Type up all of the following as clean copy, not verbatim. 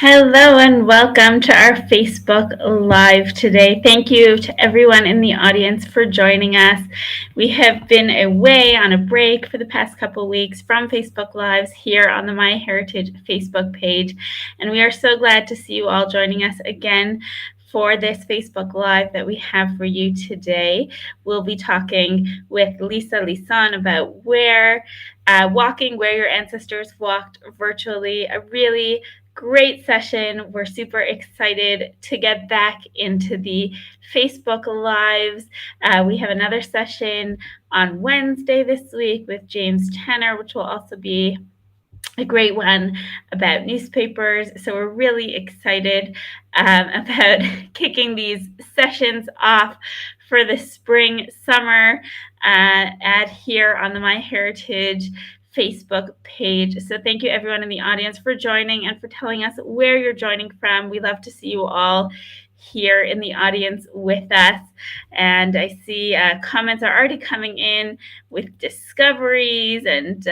Hello and welcome to our Facebook Live today. Thank you to everyone in the audience for joining us. We have been away on a break for the past couple weeks from Facebook Lives here on the MyHeritage Facebook page, and we are so glad to see you all joining us again for this Facebook Live that we have for you today. We'll be talking with Lisa Lisson about walking where your ancestors walked virtually, a really great session. We're super excited to get back into the Facebook Lives. We have another session on Wednesday this week with James Tanner, which will also be a great one about newspapers. So we're really excited about kicking these sessions off for the spring, summer ad here on the MyHeritage Facebook page. So thank you everyone in the audience for joining and for telling us where you're joining from. We love to see you all here in the audience with us. And I see comments are already coming in with discoveries and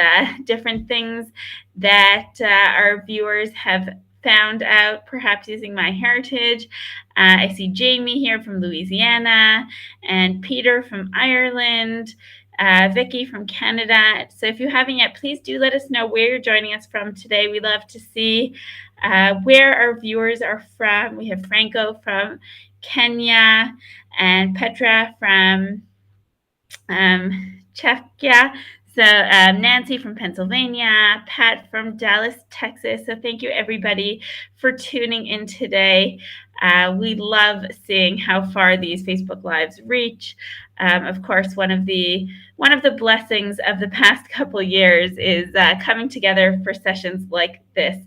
different things that our viewers have found out, perhaps using MyHeritage. I see Jamie here from Louisiana and Peter from Ireland. Vicky from Canada. So if you haven't yet, please do let us know where you're joining us from today. We love to see where our viewers are from. We have Franco from Kenya and Petra from Czechia. So Nancy from Pennsylvania, Pat from Dallas, Texas. So thank you everybody for tuning in today. We love seeing how far these Facebook Lives reach. Of course, one of the blessings of the past couple years is coming together for sessions like this.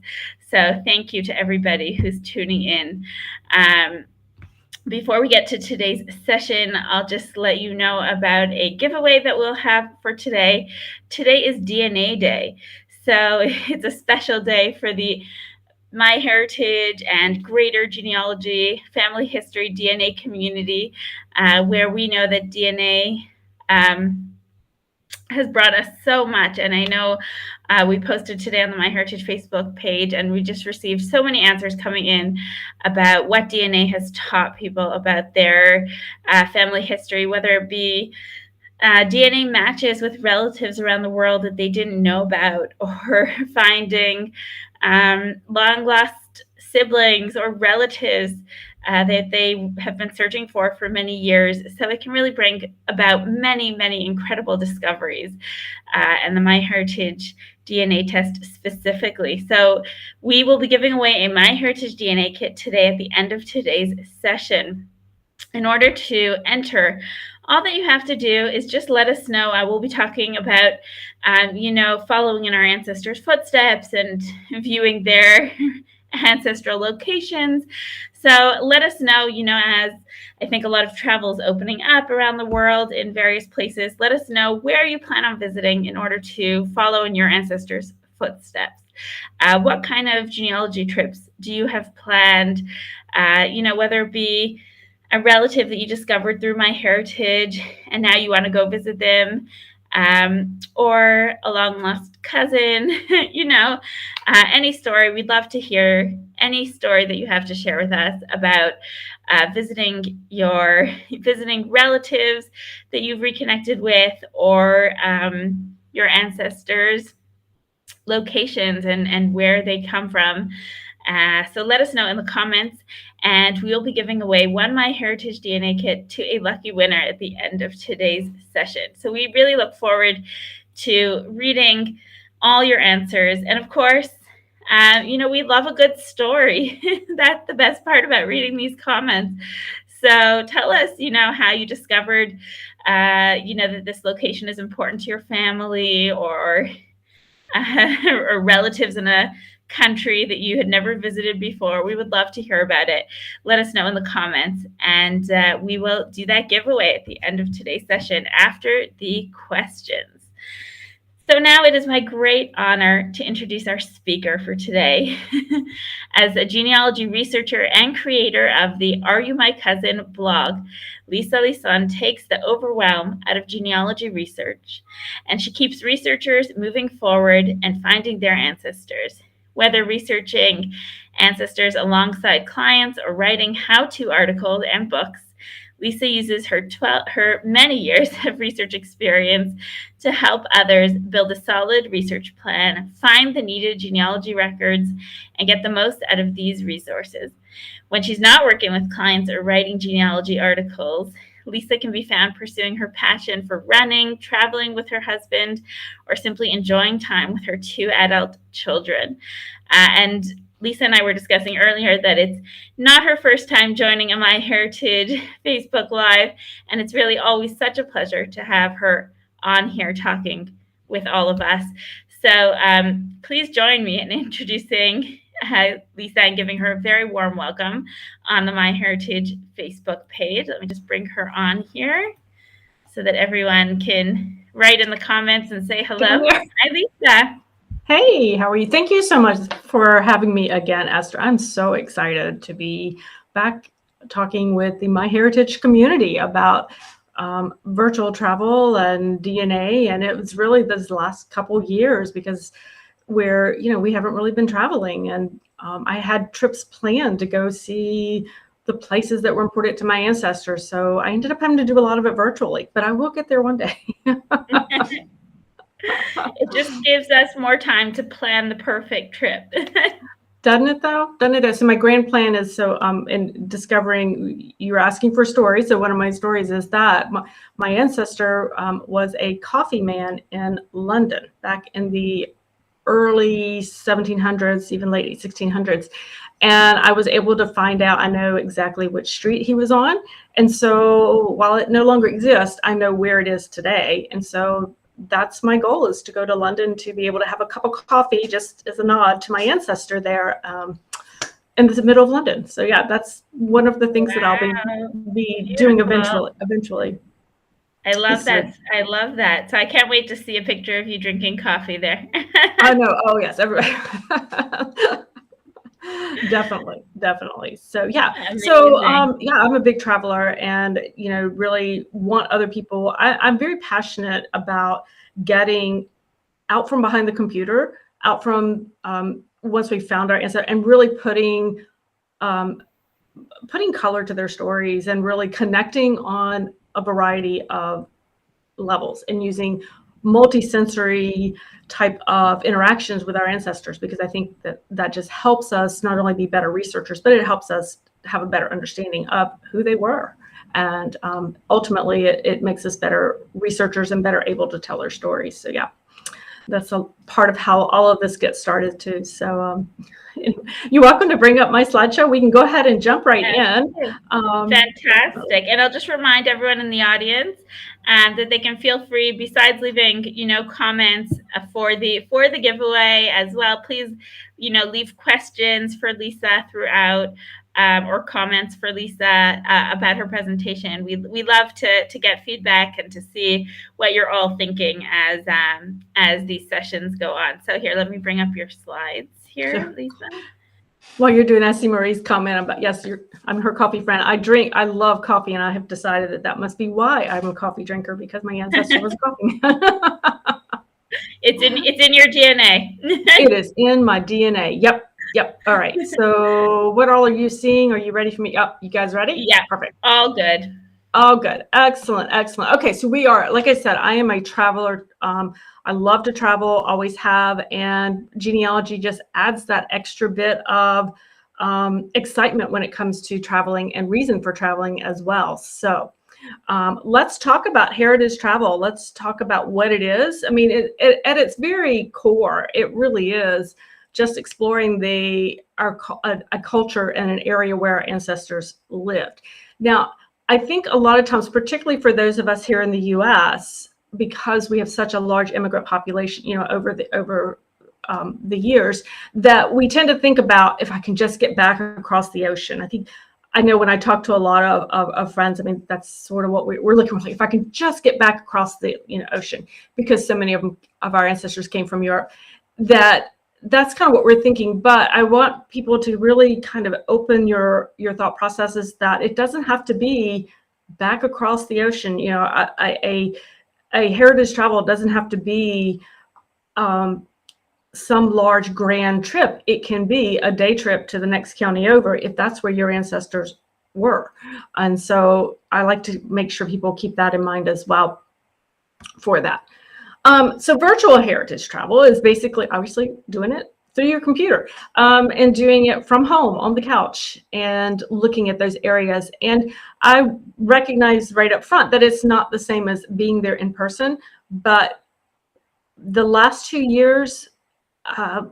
So thank you to everybody who's tuning in. Before we get to today's session, I'll just let you know about a giveaway that we'll have for today. Today is DNA Day, so it's a special day for the MyHeritage and greater genealogy, family history, DNA community, where we know that DNA has brought us so much. And I know we posted today on the MyHeritage Facebook page, and we just received so many answers coming in about what DNA has taught people about their family history, whether it be DNA matches with relatives around the world that they didn't know about, or finding long lost siblings or relatives that they have been searching for many years. So it can really bring about many, many incredible discoveries, and the MyHeritage DNA test specifically. So we will be giving away a MyHeritage DNA kit today at the end of today's session. In order to enter, all that you have to do is just let us know. I will be talking about, following in our ancestors' footsteps and viewing their ancestral locations. So let us know, as I think a lot of travel is opening up around the world in various places, let us know where you plan on visiting in order to follow in your ancestors' footsteps. What kind of genealogy trips do you have planned? Whether it be a relative that you discovered through MyHeritage and now you want to go visit them, or a long lost cousin, any story. We'd love to hear any story that you have to share with us about visiting relatives that you've reconnected with, or your ancestors' locations and where they come from. So let us know in the comments, and we'll be giving away one MyHeritage DNA kit to a lucky winner at the end of today's session. So we really look forward to reading all your answers. And of course, we love a good story. That's the best part about reading these comments. So tell us, how you discovered, that this location is important to your family, or relatives in a country that you had never visited before. We would love to hear about it. Let us know in the comments, and we will do that giveaway at the end of today's session after the questions. So now it is my great honor to introduce our speaker for today. As a genealogy researcher and creator of the Are You My Cousin blog, Lisa Lisson takes the overwhelm out of genealogy research, and she keeps researchers moving forward and finding their ancestors. Whether researching ancestors alongside clients or writing how-to articles and books. Lisa uses her many years of research experience to help others build a solid research plan, find the needed genealogy records, and get the most out of these resources. When she's not working with clients or writing genealogy articles, Lisa can be found pursuing her passion for running, traveling with her husband, or simply enjoying time with her 2 adult children. And Lisa and I were discussing earlier that it's not her first time joining a MyHeritage Facebook Live, and it's really always such a pleasure to have her on here talking with all of us. So please join me in introducing Lisa and giving her a very warm welcome on the MyHeritage Facebook page. Let me just bring her on here so that everyone can write in the comments and say hello. Hi, Lisa. Hey, how are you? Thank you so much for having me again, Esther. I'm so excited to be back talking with the MyHeritage community about virtual travel and DNA. And it was really this last couple years because we haven't really been traveling. And I had trips planned to go see the places that were important to my ancestors. So I ended up having to do a lot of it virtually, but I will get there one day. It just gives us more time to plan the perfect trip. Doesn't it though? Doesn't it? So my grand plan is in discovering, you were asking for stories. So one of my stories is that my ancestor was a coffee man in London back in the early 1700s, even late 1600s. And I was able to find out, I know exactly which street he was on. And so while it no longer exists, I know where it is today. And so that's my goal, is to go to London to be able to have a cup of coffee just as a nod to my ancestor there in the middle of London. So yeah, that's one of the things that I'll be doing eventually. I love that. I love that. So I can't wait to see a picture of you drinking coffee there. I know. Oh yes, everybody. Definitely. So yeah. Amazing. So I'm a big traveler, and really want other people. I'm very passionate about getting out from behind the computer, out from once we found our answer, and really putting color to their stories, and really connecting on a variety of levels, and using multi-sensory type of interactions with our ancestors, because I think that just helps us not only be better researchers, but it helps us have a better understanding of who they were. And ultimately, it makes us better researchers and better able to tell their stories. So yeah, that's a part of how all of this gets started too. So you're welcome to bring up my slideshow. We can go ahead and jump right in. Fantastic. And I'll just remind everyone in the audience that they can feel free, besides leaving, comments for the giveaway as well. Please, leave questions for Lisa throughout, or comments for Lisa about her presentation. We love to get feedback and to see what you're all thinking as these sessions go on. So here, let me bring up your slides here, sure. Lisa. While you're doing, I see Marie's comment about, yes, I'm her coffee friend. I love coffee, and I have decided that must be why I'm a coffee drinker, because my ancestor was coffee. It's in your DNA. It is in my DNA. Yep. All right. So what all are you seeing? Are you ready for me? Oh, you guys ready? Yeah. Perfect. All good. Excellent. Okay. So we are, like I said, I am a traveler. I love to travel, always have. And genealogy just adds that extra bit of excitement when it comes to traveling, and reason for traveling as well. So let's talk about heritage travel. Let's talk about what it is. I mean, at its very core, it really is just exploring a culture and an area where our ancestors lived. Now, I think a lot of times, particularly for those of us here in the U.S., because we have such a large immigrant population, over the years, that we tend to think about, if I can just get back across the ocean. I know when I talk to a lot of friends, I mean, that's sort of what we're looking for. Like, if I can just get back across the ocean, because so many of our ancestors came from Europe, that's kind of what we're thinking. But I want people to really kind of open your thought processes, that it doesn't have to be back across the ocean. A heritage travel doesn't have to be some large grand trip. It can be a day trip to the next county over if that's where your ancestors were. And so I like to make sure people keep that in mind as well for that. So virtual heritage travel is basically obviously doing it through your computer and doing it from home on the couch and looking at those areas. And I recognize right up front that it's not the same as being there in person, but the last 2 years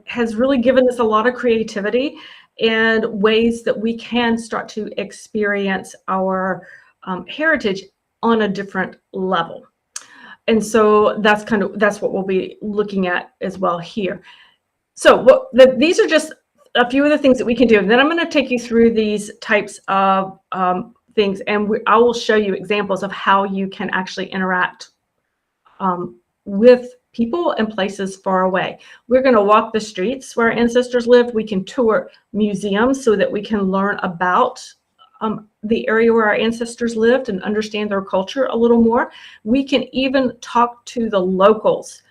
has really given us a lot of creativity and ways that we can start to experience our heritage on a different level. And so that's what we'll be looking at as well here. So these are just a few of the things that we can do. And then I'm going to take you through these types of things, and I will show you examples of how you can actually interact with people and places far away. We're going to walk the streets where our ancestors lived. We can tour museums so that we can learn about the area where our ancestors lived and understand their culture a little more. We can even talk to the locals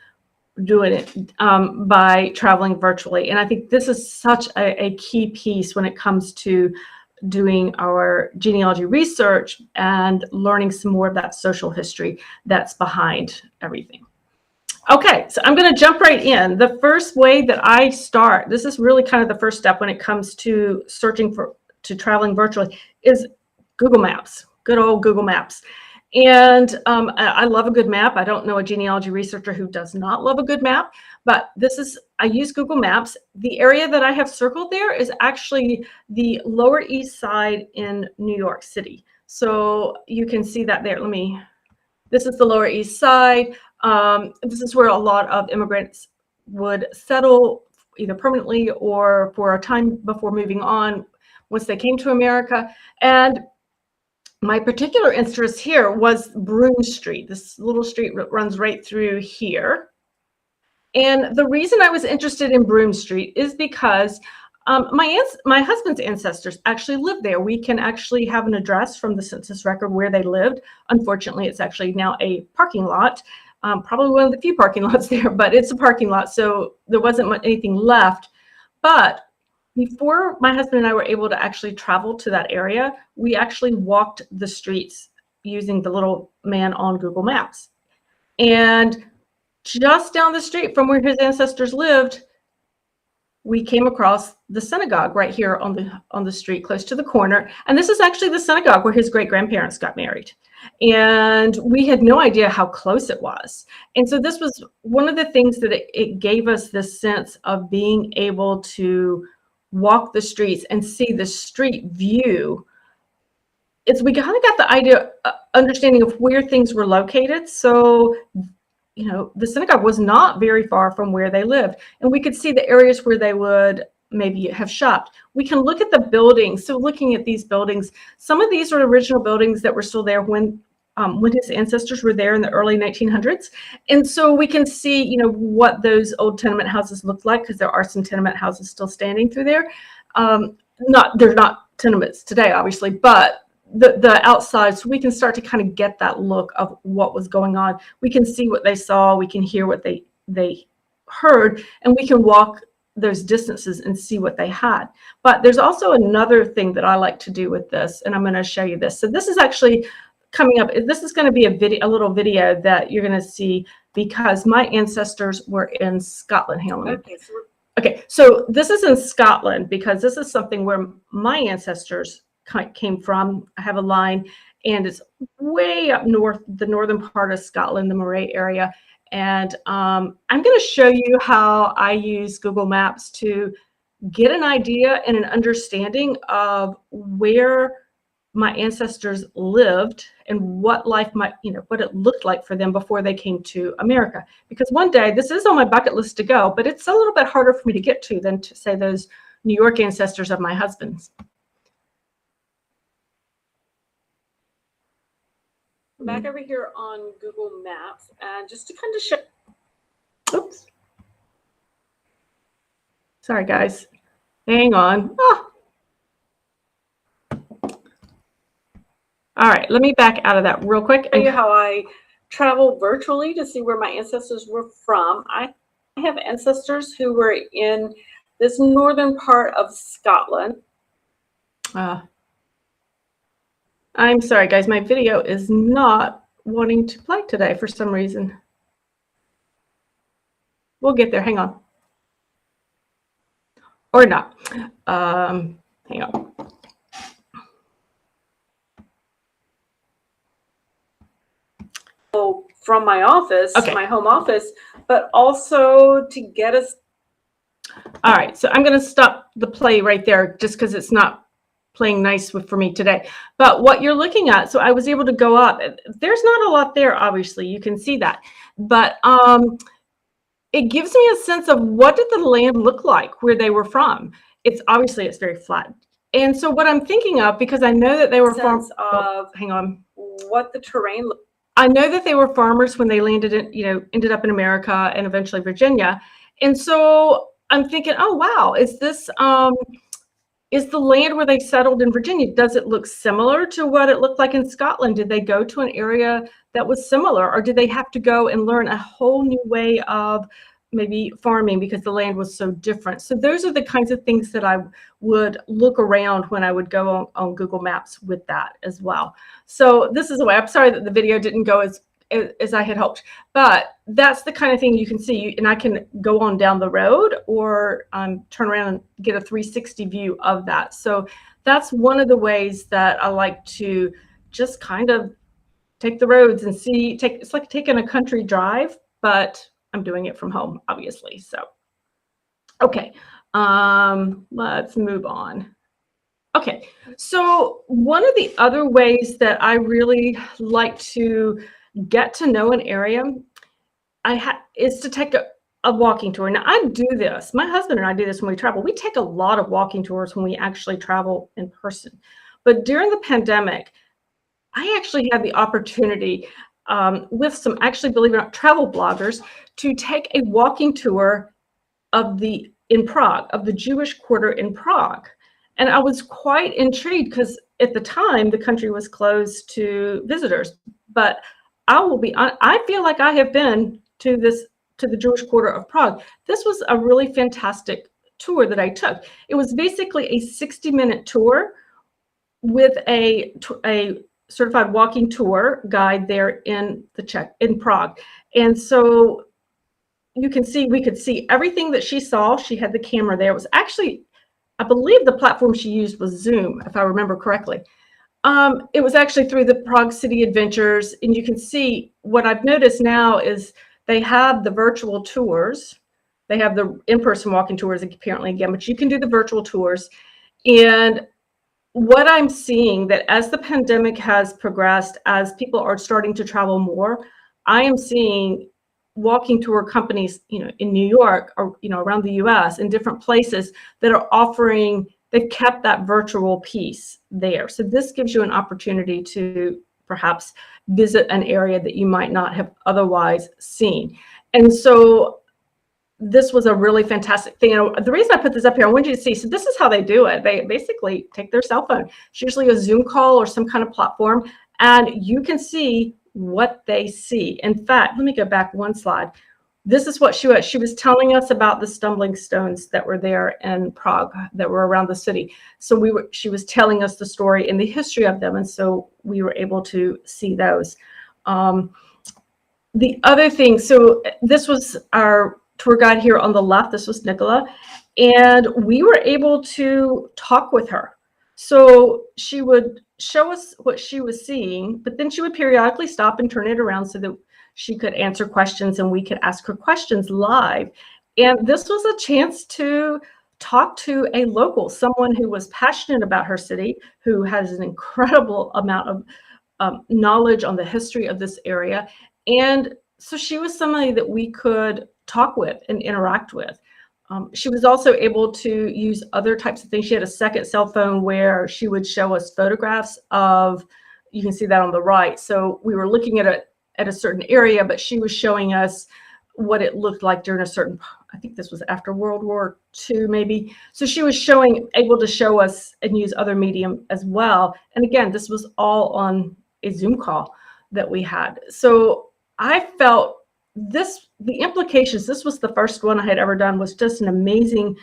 doing it by traveling virtually. And I think this is such a key piece when it comes to doing our genealogy research and learning some more of that social history that's behind everything. Okay, so I'm going to jump right in. The first way that I start, this is really kind of the first step when it comes to traveling virtually, is Google Maps, good old Google Maps. And I love a good map. I don't know a genealogy researcher who does not love a good map, but I use Google Maps. The area that I have circled there is actually the Lower East Side in New York City. So you can see that there. This is the Lower East Side. This is where a lot of immigrants would settle either permanently or for a time before moving on once they came to America. And my particular interest here was Broome Street. This little street runs right through here. And the reason I was interested in Broome Street is because my husband's ancestors actually lived there. We can actually have an address from the census record where they lived. Unfortunately, it's actually now a parking lot, probably one of the few parking lots there, but it's a parking lot, so there wasn't anything left. But before my husband and I were able to actually travel to that area, we actually walked the streets using the little man on Google Maps. And just down the street from where his ancestors lived, we came across the synagogue right here on the street close to the corner. And this is actually the synagogue where his great-grandparents got married. And we had no idea how close it was. And so this was one of the things that it gave us this sense of being able to walk the streets and see the street view. We kind of got the understanding of where things were located. So, the synagogue was not very far from where they lived, and we could see the areas where they would maybe have shopped. We can look at the buildings. So looking at these buildings, some of these are original buildings that were still there when his ancestors were there in the early 1900s. And so we can see, what those old tenement houses looked like, because there are some tenement houses still standing through there. They're not tenements today, obviously, but the outside, so we can start to kind of get that look of what was going on. We can see what they saw, we can hear what they heard, and we can walk those distances and see what they had. But there's also another thing that I like to do with this, and I'm going to show you this. So this is actually coming up. This is going to be a little video that you're going to see because my ancestors were in Scotland. Hang on. Okay, so this is in Scotland because this is something where my ancestors came from. I have a line, and it's way up north, the northern part of Scotland, the Moray area. And I'm going to show you how I use Google Maps to get an idea and an understanding of where my ancestors lived and what life what it looked like for them before they came to America. Because one day, this is on my bucket list to go, but it's a little bit harder for me to get to than to say those New York ancestors of my husband's. Back over here on Google Maps, and just to kind of show. Oops. Sorry, guys. Hang on. Oh. All right, let me back out of that real quick and show you how I travel virtually to see where my ancestors were from. I I have ancestors who were in this northern part of Scotland. I'm sorry, guys, my video is not wanting to play today for some reason. We'll get there, hang on. Or not. Hang on. From my office, my home office, but also to get us. All right, so I'm going to stop the play right there just because it's not playing nice for me today. But what you're looking at, so I was able to go up. There's not a lot there, obviously, you can see that. But it gives me a sense of what did the land look like where they were from. It's obviously it's very flat. And so what I'm thinking of, because I know that they were hang on, what the terrain looked. I know that they were farmers when they landed in, ended up in America and eventually Virginia. And so I'm thinking, oh, wow, is this, is the land where they settled in Virginia, does it look similar to what it looked like in Scotland? Did they go to an area that was similar, or did they have to go and learn a whole new way of maybe farming because the land was so different? So those are the kinds of things that I would look around when I would go on Google Maps with that as well. So this is the way. I'm sorry that the video didn't go as I had hoped, but that's the kind of thing you can see. And I can go on down the road or turn around and get a 360 view of that. So that's one of the ways that I like to just kind of take the roads and see. It's like taking a country drive, but I'm doing it from home, obviously. So, okay, let's move on. Okay, so one of the other ways that I really like to get to know an area is to take a walking tour. Now, I do this. My husband and I do this when we travel. We take a lot of walking tours when we actually travel in person. But during the pandemic, I actually had the opportunity with some, actually, believe it or not, travel bloggers to take a walking tour of in Prague, of the Jewish quarter in Prague. And I was quite intrigued because at the time the country was closed to visitors. But I feel like I have been to the Jewish quarter of Prague. This was a really fantastic tour that I took. It was basically a 60-minute tour with a certified walking tour guide there in Prague. And so you can see, we could see everything that she saw. She had the camera there. It was actually, I believe the platform she used was Zoom, if I remember correctly. It was actually through the Prague City Adventures. And you can see what I've noticed now is they have the virtual tours. They have the in-person walking tours apparently again, but you can do the virtual tours. And what I'm seeing that as the pandemic has progressed, as people are starting to travel more, I am seeing walking tour companies, in New York or, around the US in different places that are offering, they've kept that virtual piece there. So this gives you an opportunity to perhaps visit an area that you might not have otherwise seen. And so this was a really fantastic thing. The reason I put this up here, I want you to see, so this is how they do it. They basically take their cell phone. It's usually a Zoom call or some kind of platform, and you can see what they see. In fact, let me go back one slide. This is what she was telling us about the stumbling stones that were there in Prague, that were around the city. So she was telling us the story and the history of them, and so we were able to see those. The other thing, so this was our tour guide here on the left. This was Nicola, and we were able to talk with her. So she would show us what she was seeing, but then she would periodically stop and turn it around so that she could answer questions and we could ask her questions live. And this was a chance to talk to a local, someone who was passionate about her city, who has an incredible amount of knowledge on the history of this area. And so she was somebody that we could talk with and interact with. She was also able to use other types of things. She had a second cell phone where she would show us photographs of, you can see that on the right. So we were looking at a certain area, but she was showing us what it looked like during a certain, I think this was after World War II, maybe. So she was able to show us and use other medium as well. And again, this was all on a Zoom call that we had. So I felt this the implications, this was the first one I had ever done, was just an amazing,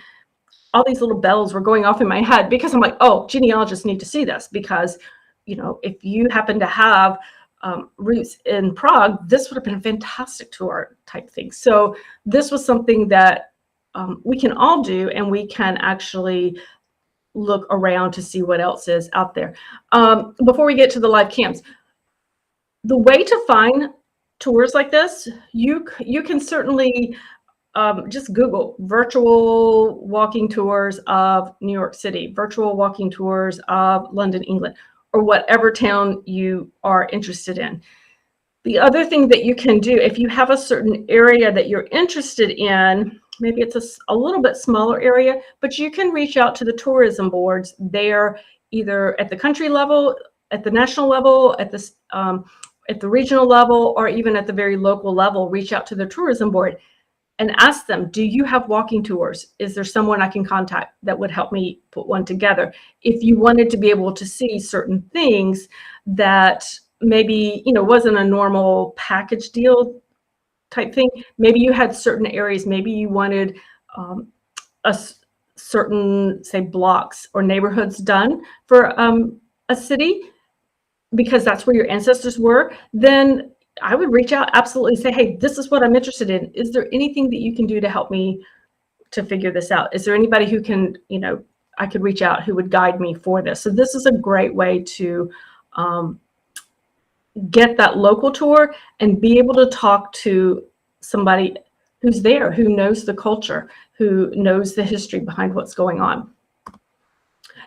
all these little bells were going off in my head, because I'm like, oh, genealogists need to see this, because, you know, if you happen to have roots in Prague, this would have been a fantastic tour type thing. So this was something that we can all do, and we can actually look around to see what else is out there. Before we get to the live cams, the way to find tours like this, you can certainly just Google virtual walking tours of New York City, virtual walking tours of London, England, or whatever town you are interested in. The other thing that you can do, if you have a certain area that you're interested in, maybe it's a little bit smaller area, but you can reach out to the tourism boards there, either at the country level, at the national level, at the regional level, or even at the very local level. Reach out to the tourism board and ask them, do you have walking tours? Is there someone I can contact that would help me put one together? If you wanted to be able to see certain things that maybe, you know, wasn't a normal package deal type thing, maybe you had certain areas, maybe you wanted certain, say, blocks or neighborhoods done for a city, because that's where your ancestors were, then I would reach out, absolutely, say, hey, this is what I'm interested in. Is there anything that you can do to help me to figure this out? Is there anybody who can, you know, I could reach out who would guide me for this? So this is a great way to get that local tour and be able to talk to somebody who's there, who knows the culture, who knows the history behind what's going on.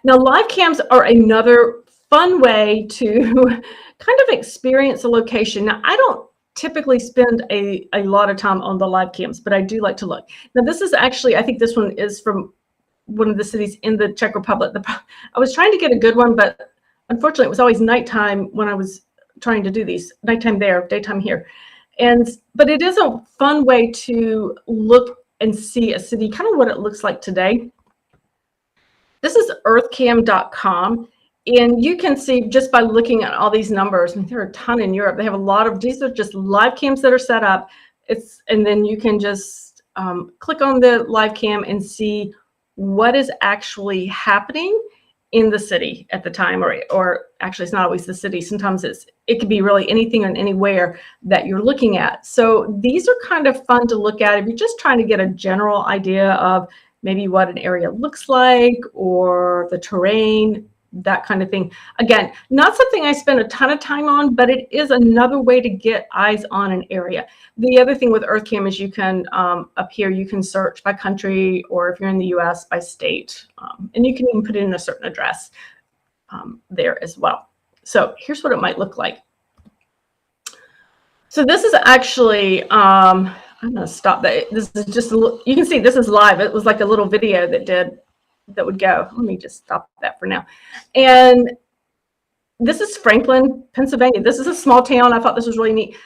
Now, live cams are another fun way to kind of experience a location. Now, I don't typically spend a lot of time on the live cams, but I do like to look. Now, this is actually, I think this one is from one of the cities in the Czech Republic. I was trying to get a good one, but unfortunately, it was always nighttime when I was trying to do these. Nighttime there, daytime here. But it is a fun way to look and see a city, kind of what it looks like today. This is earthcam.com. And you can see just by looking at all these numbers, I mean, there are a ton in Europe. They have a lot of, these are just live cams that are set up. And then you can just click on the live cam and see what is actually happening in the city at the time, or actually it's not always the city. Sometimes it could be really anything and anywhere that you're looking at. So these are kind of fun to look at if you're just trying to get a general idea of maybe what an area looks like, or the terrain, that kind of thing. Again, not something I spend a ton of time on, but it is another way to get eyes on an area. The other thing with EarthCam is you can, up here, you can search by country, or if you're in the US, by state. And you can even put in a certain address there as well. So here's what it might look like. So this is actually, I'm going to stop that. This is just, you can see this is live. It was like a little video that would go. Let me just stop that for now. And this is Franklin, Pennsylvania. This is a small town. I thought this was really neat.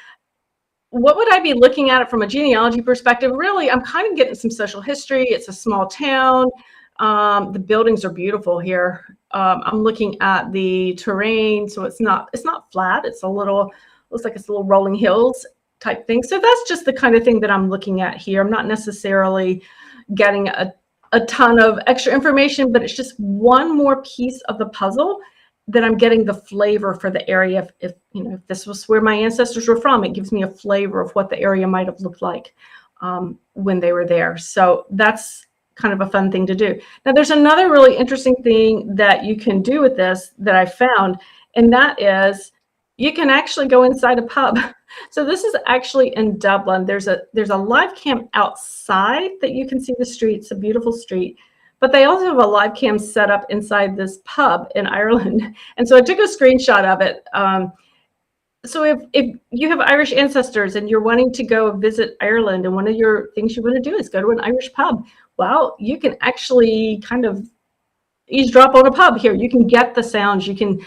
What would I be looking at it from a genealogy perspective? Really, I'm kind of getting some social history. It's a small town. The buildings are beautiful here. I'm looking at the terrain, so it's not flat. It's a little, looks like it's a little rolling hills type thing. So that's just the kind of thing that I'm looking at here. I'm not necessarily getting a ton of extra information, but it's just one more piece of the puzzle that I'm getting the flavor for the area. If you know, if this was where my ancestors were from, it gives me a flavor of what the area might have looked like when they were there. So that's kind of a fun thing to do. Now, there's another really interesting thing that you can do with this that I found, and that is you can actually go inside a pub. So this is actually in Dublin. There's a live cam outside that you can see the street. It's a beautiful street, but they also have a live cam set up inside this pub in Ireland. And so I took a screenshot of it. So if you have Irish ancestors and you're wanting to go visit Ireland, and one of your things you want to do is go to an Irish pub, well, you can actually kind of eavesdrop on a pub here. You can get the sounds, you can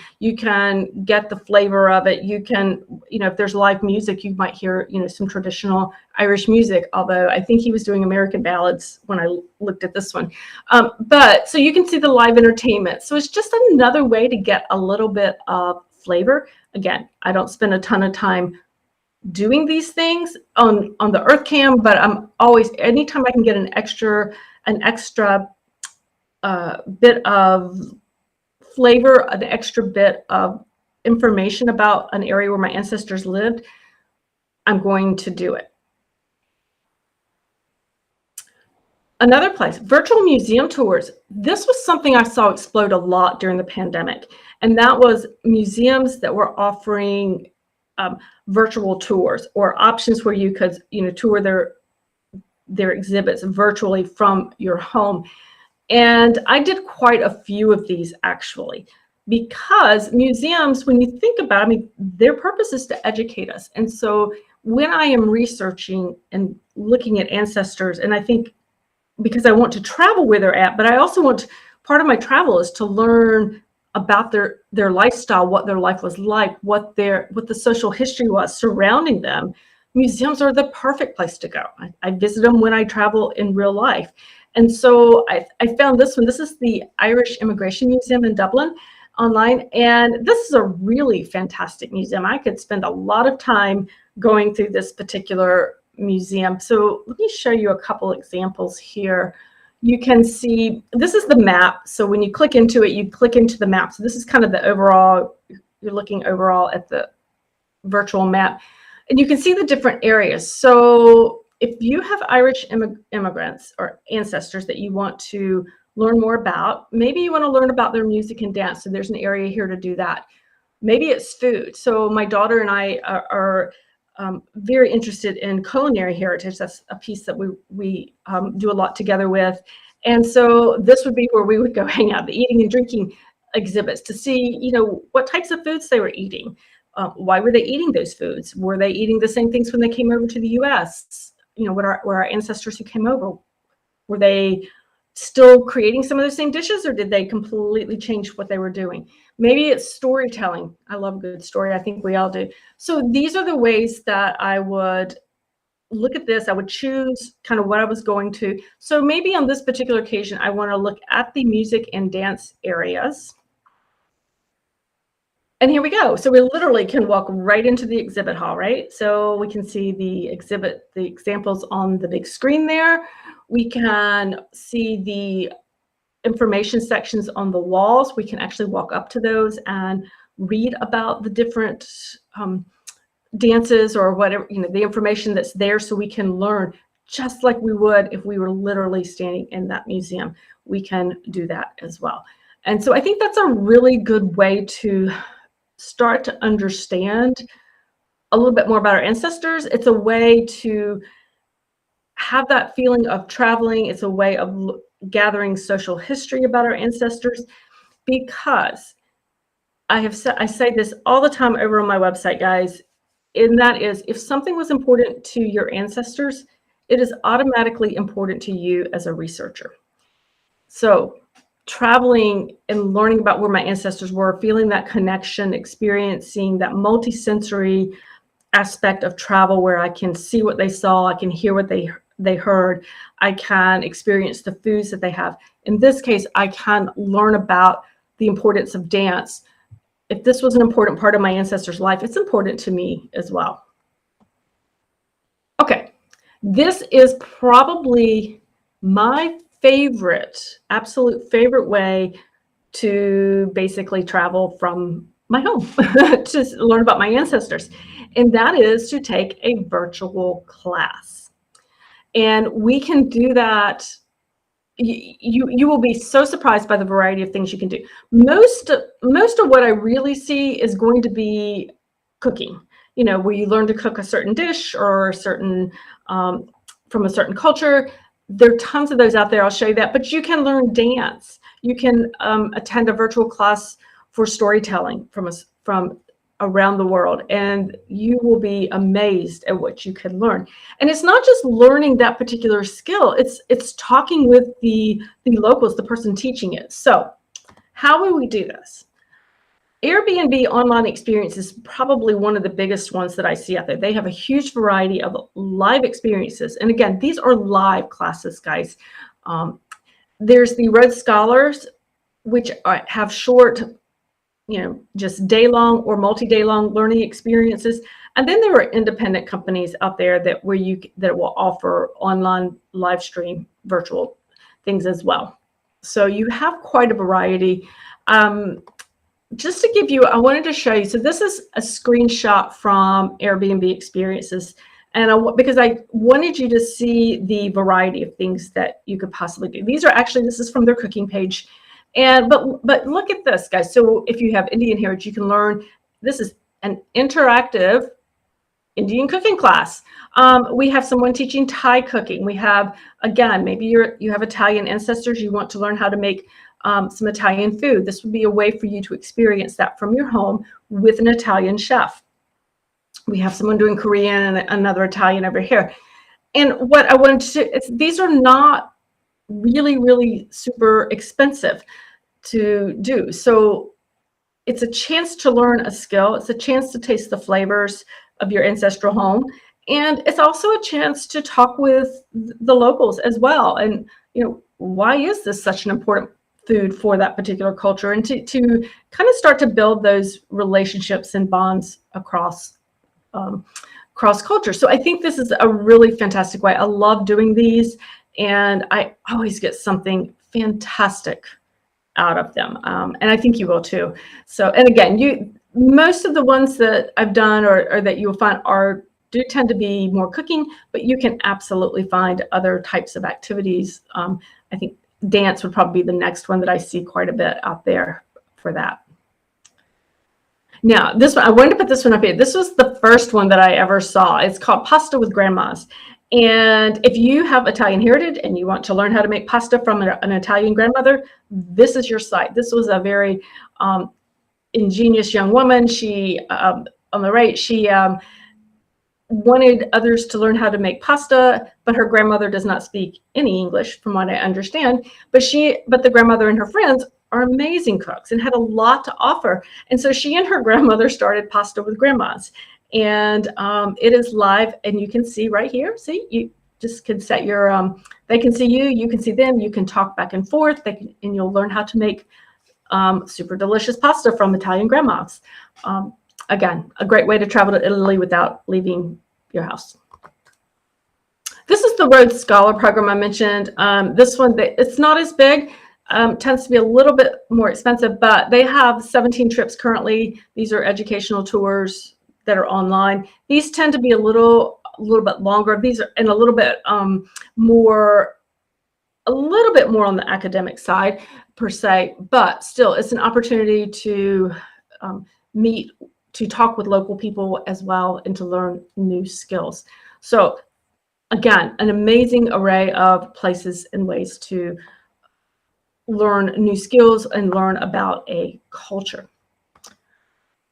get the flavor of it. You can, you know, if there's live music, you might hear, you know, some traditional Irish music, although I think he was doing American ballads when I looked at this one. But so you can see the live entertainment. So it's just another way to get a little bit of flavor. Again, I don't spend a ton of time doing these things on the Earth Cam, but I'm always, anytime I can get an extra bit of flavor, an extra bit of information about an area where my ancestors lived, I'm going to do it. Another place, virtual museum tours. This was something I saw explode a lot during the pandemic, and that was museums that were offering virtual tours or options where you could, tour their exhibits virtually from your home. And I did quite a few of these actually, because museums, when you think about it, I mean, their purpose is to educate us. And so when I am researching and looking at ancestors, and I think because I want to travel where they're at, but I also want part of my travel is to learn about their lifestyle, what their life was like, what the social history was surrounding them. Museums are the perfect place to go. I visit them when I travel in real life. And so I found this one. This is the Irish Immigration Museum in Dublin online. And this is a really fantastic museum. I could spend a lot of time going through this particular museum. So let me show you a couple examples here. You can see, this is the map. So when you click into it, you click into the map. So this is kind of the overall, you're looking overall at the virtual map. And you can see the different areas. So if you have Irish immigrants or ancestors that you want to learn more about, maybe you want to learn about their music and dance. So there's an area here to do that. Maybe it's food. So my daughter and I are very interested in culinary heritage. That's a piece that we do a lot together with. And so this would be where we would go hang out, the eating and drinking exhibits, to see, what types of foods they were eating. Why were they eating those foods? Were they eating the same things when they came over to the US? Were our ancestors who came over, were they still creating some of the same dishes, or did they completely change what they were doing? Maybe it's storytelling. I love a good story. I think we all do. So these are the ways that I would look at this. I would choose kind of what I was going to. So maybe on this particular occasion, I want to look at the music and dance areas. And here we go. So we literally can walk right into the exhibit hall, right? So we can see the examples on the big screen there. We can see the information sections on the walls. We can actually walk up to those and read about the different dances or whatever, the information that's there, so we can learn just like we would if we were literally standing in that museum. We can do that as well. And so I think that's a really good way to start to understand a little bit more about our ancestors. It's a way to have that feeling of traveling. It's a way of gathering social history about our ancestors, because I say this all the time over on my website, guys, and that is, if something was important to your ancestors, it is automatically important to you as a researcher. So traveling and learning about where my ancestors were, feeling that connection, experiencing that multisensory aspect of travel where I can see what they saw, I can hear what they heard, I can experience the foods that they have. In this case, I can learn about the importance of dance. If this was an important part of my ancestors' life, it's important to me as well. Okay, this is probably my absolute favorite way to basically travel from my home to learn about my ancestors. And that is to take a virtual class. And we can do that. You will be so surprised by the variety of things you can do. Most of what I really see is going to be cooking, where you learn to cook a certain dish or a certain from a certain culture. There are tons of those out there. I'll show you that. But you can learn dance. You can attend a virtual class for storytelling from around the world, and you will be amazed at what you can learn. And it's not just learning that particular skill. It's talking with the locals, the person teaching it. So how will we do this? Airbnb online experience is probably one of the biggest ones that I see out there. They have a huge variety of live experiences. And again, these are live classes, guys. There's the Red Scholars, which have short, just day-long or multi-day long learning experiences. And then there are independent companies out there that will offer online live stream virtual things as well. So you have quite a variety. Just to give you, I wanted to show you. So this is a screenshot from Airbnb Experiences, and because I wanted you to see the variety of things that you could possibly do. These are actually, this is from their cooking page, and but look at this, guys. So if you have Indian heritage, you can learn. This is an interactive Indian cooking class. We have someone teaching Thai cooking. We have, again, maybe you have Italian ancestors. You want to learn how to make some Italian food. This would be a way for you to experience that from your home with an Italian chef. We have someone doing Korean and another Italian over here. And what I wanted to do is, these are not really, really super expensive to do. So it's a chance to learn a skill. It's a chance to taste the flavors of your ancestral home. And it's also a chance to talk with the locals as well. And, why is this such an important food for that particular culture? And to kind of start to build those relationships and bonds across cross culture. So I think this is a really fantastic way. I love doing these, and I always get something fantastic out of them. And I think you will too. So, and again, most of the ones that I've done or that you'll find do tend to be more cooking, but you can absolutely find other types of activities. I think dance would probably be the next one that I see quite a bit out there for that. Now, this one, I wanted to put this one up here. This was the first one that I ever saw. It's called Pasta with Grandmas. And if you have Italian heritage and you want to learn how to make pasta from an Italian grandmother, this is your site. This was a very ingenious young woman. She, on the right, she wanted others to learn how to make pasta, but her grandmother does not speak any English, from what I understand. But the grandmother and her friends are amazing cooks and had a lot to offer. And so she and her grandmother started Pasta with Grandmas. And it is live, and you can see right here. See, you just can set your, they can see you, you can see them, you can talk back and forth, and you'll learn how to make super delicious pasta from Italian grandmas. Again, a great way to travel to Italy without leaving your house. This is the Rhodes Scholar program I mentioned. This one, it's not as big. Tends to be a little bit more expensive, but they have 17 trips currently. These are educational tours that are online. These tend to be a little bit longer. These are and a little bit more on the academic side per se, but still it's an opportunity to talk with local people as well and to learn new skills. So again, an amazing array of places and ways to learn new skills and learn about a culture.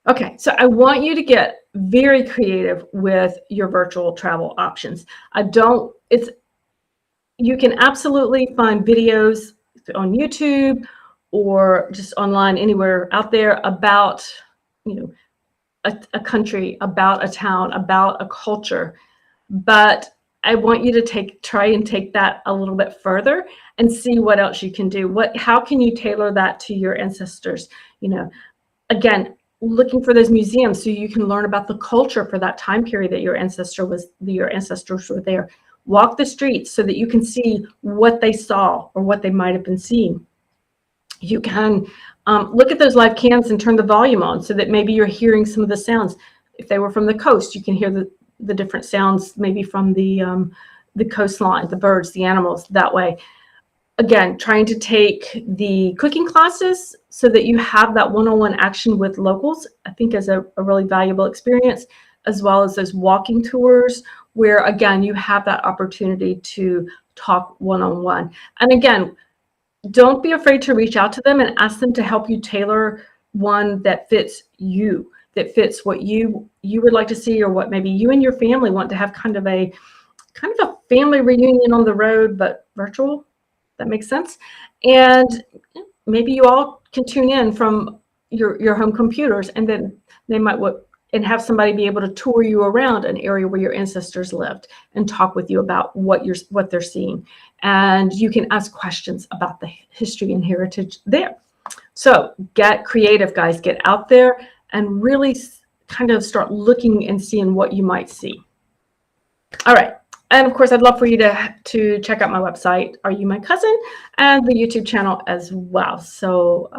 Okay, so I want you to get very creative with your virtual travel options. You can absolutely find videos on YouTube or just online anywhere out there about, a country, about a town, about a culture. But I want you to try and take that a little bit further and see what else you can do. How can you tailor that to your ancestors? Again, looking for those museums so you can learn about the culture for that time period that your ancestors were there. Walk the streets so that you can see what they saw or what they might have been seeing. You can look at those live cams and turn the volume on so that maybe you're hearing some of the sounds. If they were from the coast, you can hear the different sounds maybe from the coastline, the birds, the animals, that way. Again, trying to take the cooking classes so that you have that one-on-one action with locals, I think is a really valuable experience, as well as those walking tours where, again, you have that opportunity to talk one-on-one. And again, don't be afraid to reach out to them and ask them to help you tailor one that fits you, that fits what you would like to see, or what maybe you and your family want to have kind of a family reunion on the road, but virtual. That makes sense. And maybe you all can tune in from your home computers, and then they might have somebody be able to tour you around an area where your ancestors lived and talk with you about what they're seeing. And you can ask questions about the history and heritage there. So get creative, guys. Get out there and really kind of start looking and seeing what you might see. All right. And of course, I'd love for you to check out my website, Are You My Cousin, and the YouTube channel as well. So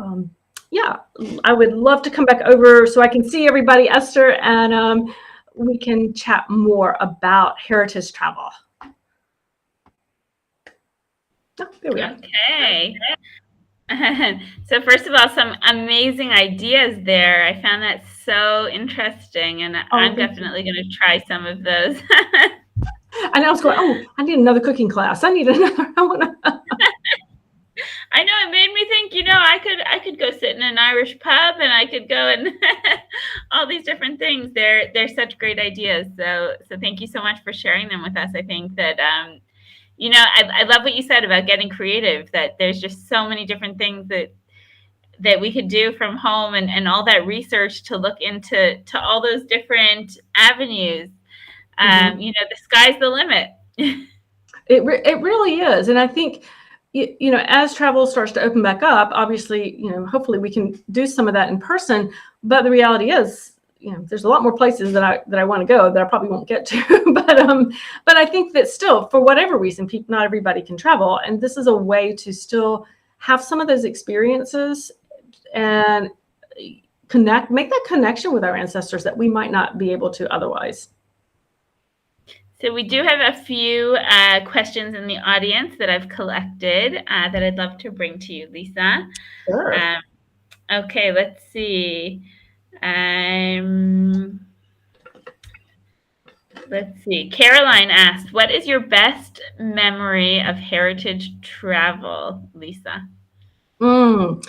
yeah, I would love to come back over so I can see everybody, Esther, and we can chat more about heritage travel. Oh, there we are. Okay. So first of all, some amazing ideas there. I found that so interesting, and I'm definitely going to try some of those. And I was going, oh, I need another cooking class. I need another. I know, it made me think, I could go sit in an Irish pub, and I could go and all these different things. They're such great ideas. So thank you so much for sharing them with us. I think that I love what you said about getting creative, that there's just so many different things that we could do from home, and all that research to look into all those different avenues. The sky's the limit. It really is. And I think, as travel starts to open back up, obviously, hopefully we can do some of that in person. But the reality is, there's a lot more places that I want to go that I probably won't get to. But I think that still, for whatever reason, not everybody can travel. And this is a way to still have some of those experiences and make that connection with our ancestors that we might not be able to otherwise. So we do have a few questions in the audience that I've collected that I'd love to bring to you, Lisa. Sure. Okay, let's see. Let's see. Caroline asked, what is your best memory of heritage travel, Lisa? Oh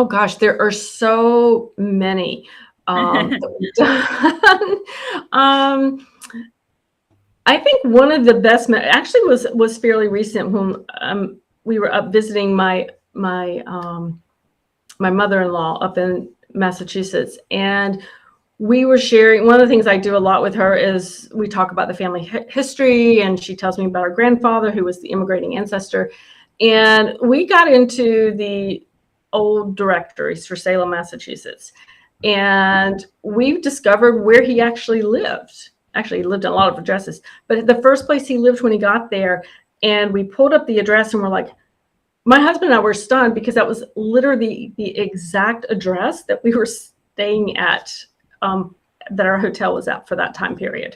gosh, there are so many. I think one of the best actually was fairly recent when we were up visiting my mother-in-law up in Massachusetts, and we were sharing. One of the things I do a lot with her is we talk about the family history, and she tells me about her grandfather, who was the immigrating ancestor, and we got into the old directories for Salem, Massachusetts, and we discovered where he actually lived. Actually, he lived in a lot of addresses, but the first place he lived when he got there, and we pulled up the address, and we're like, my husband and I were stunned because that was literally the exact address that we were staying at, that our hotel was at for that time period,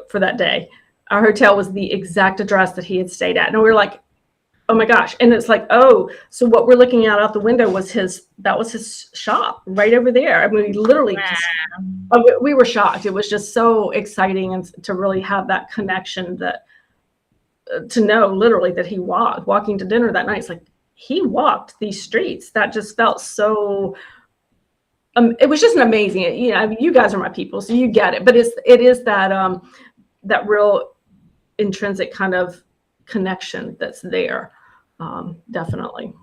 for that day. Our hotel was the exact address that he had stayed at. And we were like, oh my gosh. And it's like, oh, so what we're looking at out the window was his shop right over there. I mean, we literally, we were shocked. It was just so exciting, and to really have that connection, that to know literally that he walking to dinner that night. It's like, he walked these streets. That just felt so, it was just an amazing, I mean, you guys are my people, so you get it, but it is that, that real intrinsic kind of connection that's there. Definitely.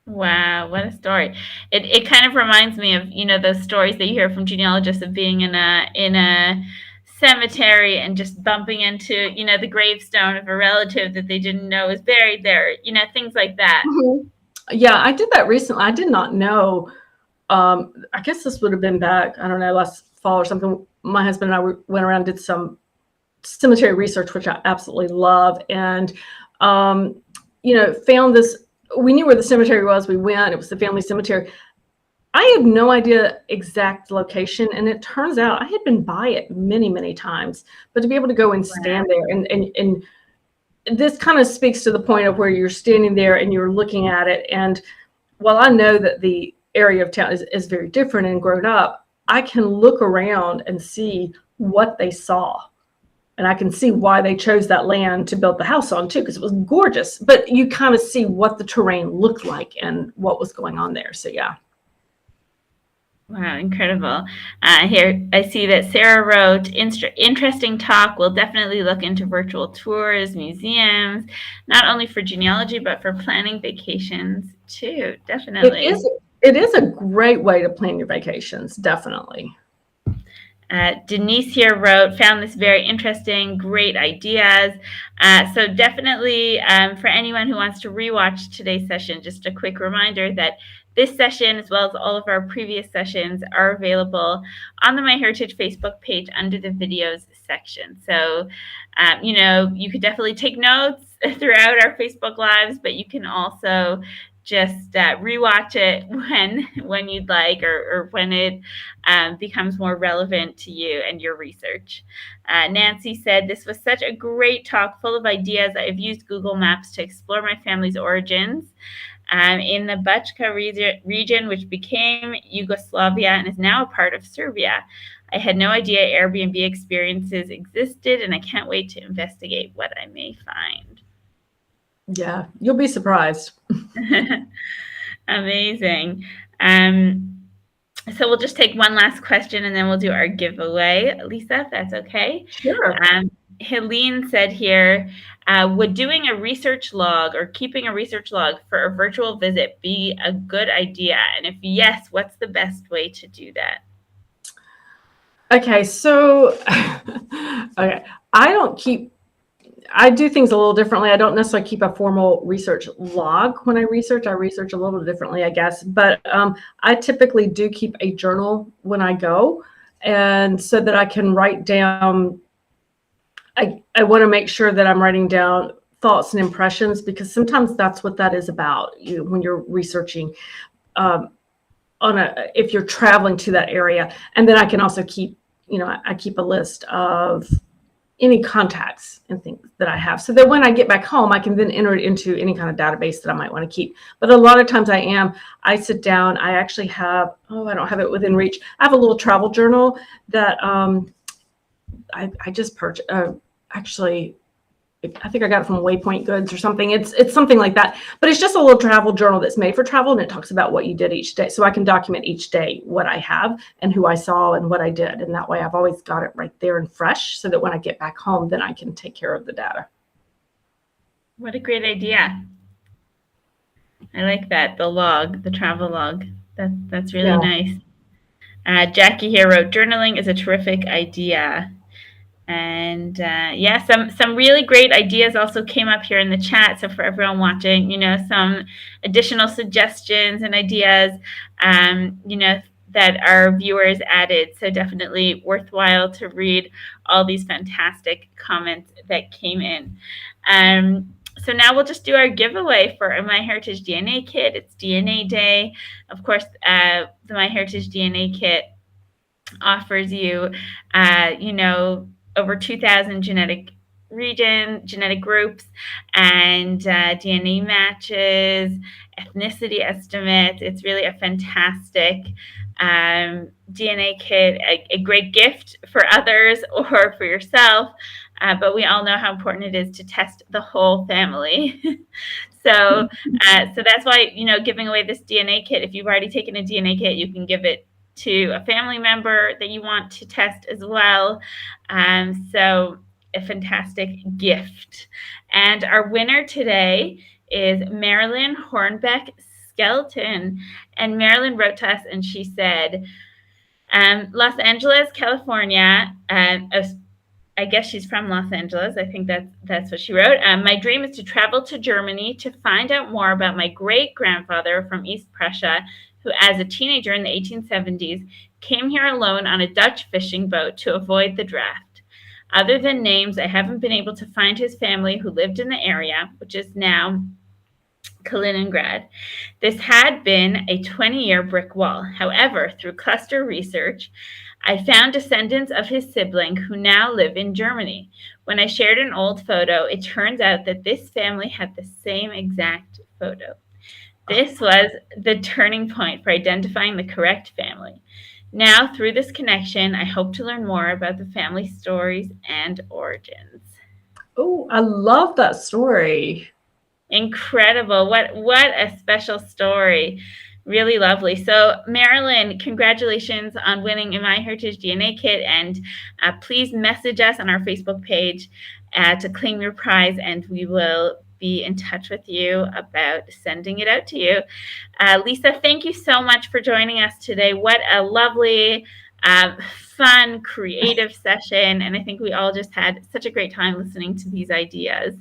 Wow, what a story. It kind of reminds me of, those stories that you hear from genealogists of being in a cemetery and just bumping into, the gravestone of a relative that they didn't know was buried there, things like that. Mm-hmm. Yeah, I did that recently. I did not know. I guess this would have been back, I don't know, last fall or something. My husband and I went around and did some cemetery research, which I absolutely love. And, found this, we knew where the cemetery was. We went, it was the family cemetery. I had no idea exact location. And it turns out I had been by it many, many times, but to be able to go and stand there and this kind of speaks to the point of where you're standing there and you're looking at it. And while I know that the area of town is very different and grown up, I can look around and see what they saw. And I can see why they chose that land to build the house on too, because it was gorgeous. But you kind of see what the terrain looked like and what was going on there. So yeah. Wow, incredible. Here, I see that Sarah wrote, interesting talk. We'll definitely look into virtual tours, museums, not only for genealogy, but for planning vacations too. Definitely. It is a great way to plan your vacations. Definitely. Denise here wrote, found this very interesting, great ideas. So definitely for anyone who wants to rewatch today's session, just a quick reminder that This session, as well as all of our previous sessions, are available on the MyHeritage Facebook page under the videos section. So, you could definitely take notes throughout our Facebook Lives, but you can also just rewatch it when you'd like, or when it becomes more relevant to you and your research. Nancy said, "This was such a great talk, full of ideas. I've used Google Maps to explore my family's origins in the Bachka region, which became Yugoslavia and is now a part of Serbia. I had no idea Airbnb experiences existed, and I can't wait to investigate what I may find." Yeah, you'll be surprised. Amazing. So we'll just take one last question and then we'll do our giveaway, Lisa, if that's okay. Sure. Helene said here, would doing a research log or keeping a research log for a virtual visit be a good idea? And if yes, what's the best way to do that? Okay, so I do things a little differently. I don't necessarily keep a formal research log when I research. I research a little differently, I guess. But I typically do keep a journal when I go, and so that I can write down. I want to make sure that I'm writing down thoughts and impressions, because sometimes that's what that is about. When you're researching if you're traveling to that area, and then I can also keep, I keep a list of any contacts and things that I have, so that when I get back home, I can then enter it into any kind of database that I might want to keep. But a lot of times I sit down, I actually have, I don't have it within reach. I have a little travel journal that I just purchased. Actually, I think I got it from Waypoint Goods or something. It's something like that, but it's just a little travel journal that's made for travel, and it talks about what you did each day. So I can document each day what I have and who I saw and what I did. And that way I've always got it right there and fresh, so that when I get back home, then I can take care of the data. What a great idea. I like that. The travel log. That's really nice. Jackie here wrote, "Journaling is a terrific idea." And some really great ideas also came up here in the chat. So for everyone watching, some additional suggestions and ideas, that our viewers added. So definitely worthwhile to read all these fantastic comments that came in. So now we'll just do our giveaway for a MyHeritage DNA kit. It's DNA Day. Of course, the MyHeritage DNA kit offers you, over 2,000 genetic groups, and DNA matches, ethnicity estimates. It's really a fantastic DNA kit, a great gift for others or for yourself. But we all know how important it is to test the whole family. So that's why, giving away this DNA kit, if you've already taken a DNA kit, you can give it to a family member that you want to test as well. So a fantastic gift. And our winner today is Marilyn Hornbeck Skelton. And Marilyn wrote to us and she said, Los Angeles, California. I guess she's from Los Angeles. I think that's what she wrote. My dream is to travel to Germany to find out more about my great-grandfather from East Prussia, who as a teenager in the 1870s came here alone on a Dutch fishing boat to avoid the draft. Other than names, I haven't been able to find his family who lived in the area, which is now Kaliningrad. This had been a 20-year brick wall. However, through cluster research, I found descendants of his sibling who now live in Germany. When I shared an old photo, it turns out that this family had the same exact photo. This was the turning point for identifying the correct family. Now, through this connection, I hope to learn more about the family stories and origins. Oh, I love that story. Incredible. What a special story. Really lovely. So, Marilyn, congratulations on winning a MyHeritage DNA kit. And please message us on our Facebook page to claim your prize, and we will be in touch with you about sending it out to you. Lisa, thank you so much for joining us today. What a lovely, fun, creative session. And I think we all just had such a great time listening to these ideas.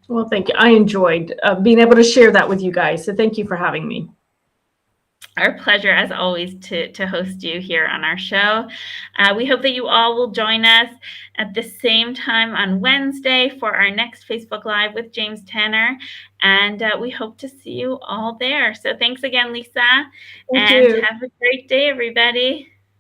Well, thank you. I enjoyed being able to share that with you guys. So thank you for having me. our pleasure, as always, to host you here on our show. We hope that you all will join us at the same time on Wednesday for our next Facebook Live with James Tanner. And we hope to see you all there. So thanks again, Lisa. Thank And you. have a great day, everybody.